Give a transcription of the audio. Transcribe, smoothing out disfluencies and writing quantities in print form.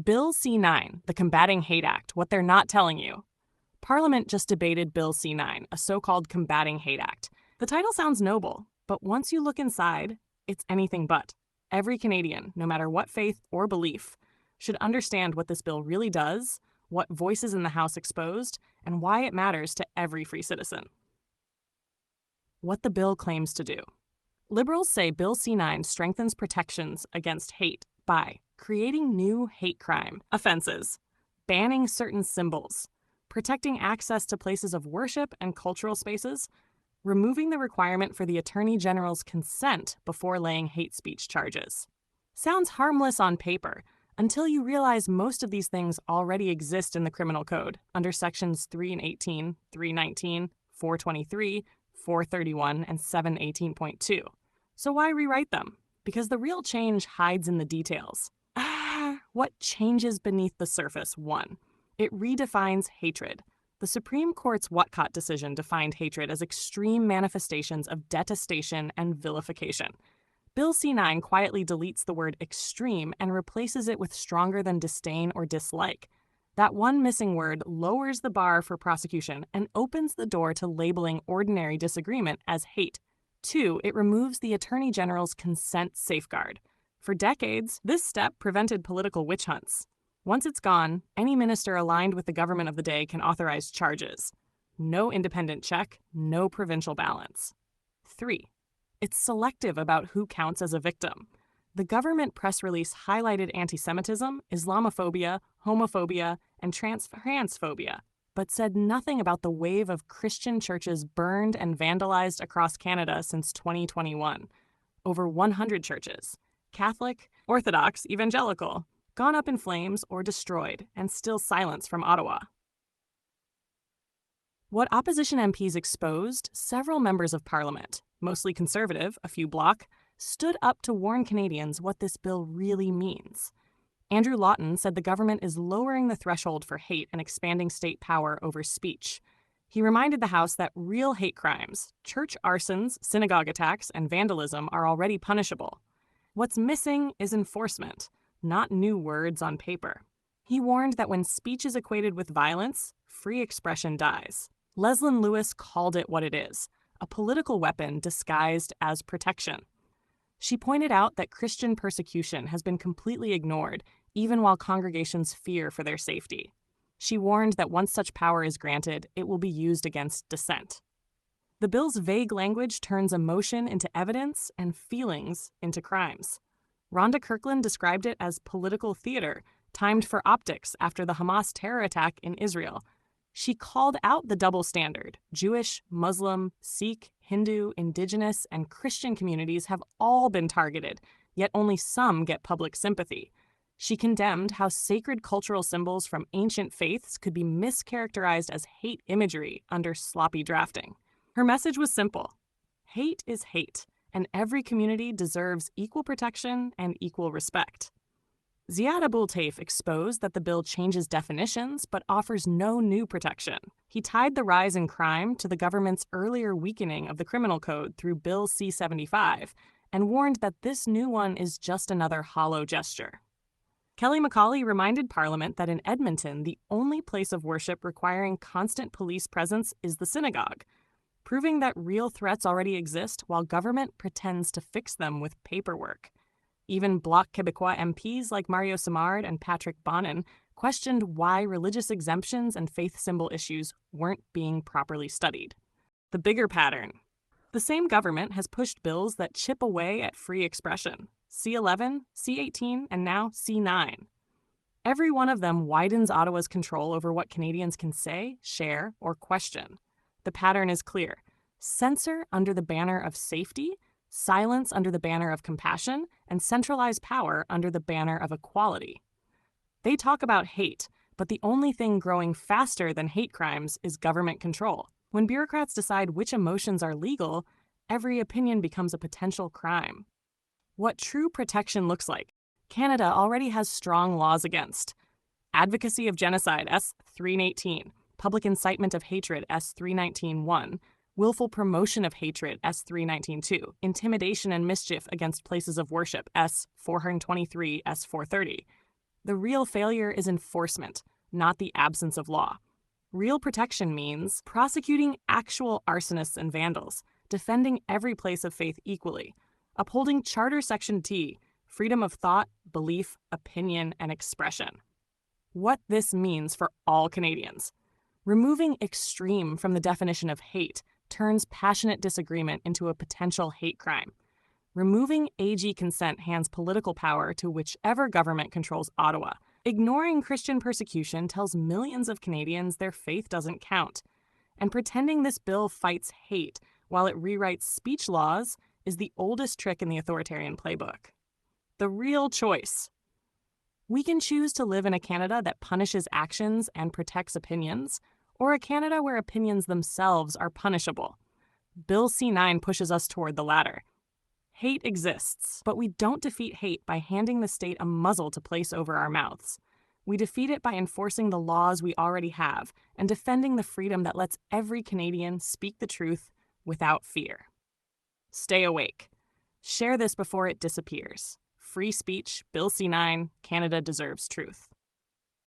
Bill C-9, the Combating Hate Act, what they're not telling you. Parliament just debated Bill C-9, a so-called Combating Hate Act. The title sounds noble, but once you look inside, it's anything but. Every Canadian, no matter what faith or belief, should understand what this bill really does, what voices in the House exposed, and why it matters to every free citizen. What the bill claims to do. Liberals say Bill C-9 strengthens protections against hate by creating new hate crime offenses, banning certain symbols, protecting access to places of worship and cultural spaces, removing the requirement for the Attorney General's consent before laying hate speech charges. Sounds harmless on paper, until you realize most of these things already exist in the criminal code under sections 318, 319, 423, 431, and 718.2. So why rewrite them? Because the real change hides in the details. What changes beneath the surface? 1. It redefines hatred. The Supreme Court's Whatcott decision defined hatred as extreme manifestations of detestation and vilification. Bill C-9 quietly deletes the word extreme and replaces it with stronger than disdain or dislike. That one missing word lowers the bar for prosecution and opens the door to labeling ordinary disagreement as hate. 2. It removes the Attorney General's consent safeguard. For decades, this step prevented political witch hunts. Once it's gone, any minister aligned with the government of the day can authorize charges. No independent check, no provincial balance. 3. It's selective about who counts as a victim. The government press release highlighted anti-Semitism, Islamophobia, homophobia, and transphobia, but said nothing about the wave of Christian churches burned and vandalized across Canada since 2021. Over 100 churches, Catholic, Orthodox, Evangelical, gone up in flames or destroyed, and still silence from Ottawa. What opposition MPs exposed, several members of Parliament, mostly Conservative, a few Bloc, stood up to warn Canadians what this bill really means. Andrew Lawton said the government is lowering the threshold for hate and expanding state power over speech. He reminded the House that real hate crimes, church arsons, synagogue attacks, and vandalism are already punishable. What's missing is enforcement, not new words on paper. He warned that when speech is equated with violence, free expression dies. Leslyn Lewis called it what it is, a political weapon disguised as protection. She pointed out that Christian persecution has been completely ignored, even while congregations fear for their safety. She warned that once such power is granted, it will be used against dissent. The bill's vague language turns emotion into evidence and feelings into crimes. Rhonda Kirkland described it as political theater, timed for optics after the Hamas terror attack in Israel. She called out the double standard. Jewish, Muslim, Sikh, Hindu, Indigenous, and Christian communities have all been targeted, yet only some get public sympathy. She condemned how sacred cultural symbols from ancient faiths could be mischaracterized as hate imagery under sloppy drafting. Her message was simple. Hate is hate, and every community deserves equal protection and equal respect. Ziad Abul-Taif exposed that the bill changes definitions but offers no new protection. He tied the rise in crime to the government's earlier weakening of the criminal code through Bill C-75 and warned that this new one is just another hollow gesture. Kelly McCauley reminded Parliament that in Edmonton, the only place of worship requiring constant police presence is the synagogue, proving that real threats already exist while government pretends to fix them with paperwork. Even Bloc Québécois MPs like Mario Simard and Patrick Bonin questioned why religious exemptions and faith symbol issues weren't being properly studied. The bigger pattern. The same government has pushed bills that chip away at free expression. C-11, C-18, and now C-9. Every one of them widens Ottawa's control over what Canadians can say, share, or question. The pattern is clear. Censor under the banner of safety, silence under the banner of compassion, and centralize power under the banner of equality. They talk about hate, but the only thing growing faster than hate crimes is government control. When bureaucrats decide which emotions are legal, every opinion becomes a potential crime. What true protection looks like. Canada already has strong laws against advocacy of genocide, S-318, public incitement of hatred, S-319-1, willful promotion of hatred, S-319-2, intimidation and mischief against places of worship, S-423, S-430, The real failure is enforcement, not the absence of law. Real protection means prosecuting actual arsonists and vandals, defending every place of faith equally, upholding Charter Section T, freedom of thought, belief, opinion, and expression. What this means for all Canadians. Removing extreme from the definition of hate turns passionate disagreement into a potential hate crime. Removing AG consent hands political power to whichever government controls Ottawa. Ignoring Christian persecution tells millions of Canadians their faith doesn't count. And pretending this bill fights hate while it rewrites speech laws is the oldest trick in the authoritarian playbook. The real choice. We can choose to live in a Canada that punishes actions and protects opinions, or a Canada where opinions themselves are punishable. Bill C-9 pushes us toward the latter. Hate exists, but we don't defeat hate by handing the state a muzzle to place over our mouths. We defeat it by enforcing the laws we already have and defending the freedom that lets every Canadian speak the truth without fear. Stay awake. Share this before it disappears. Free speech, Bill C-9, Canada deserves truth.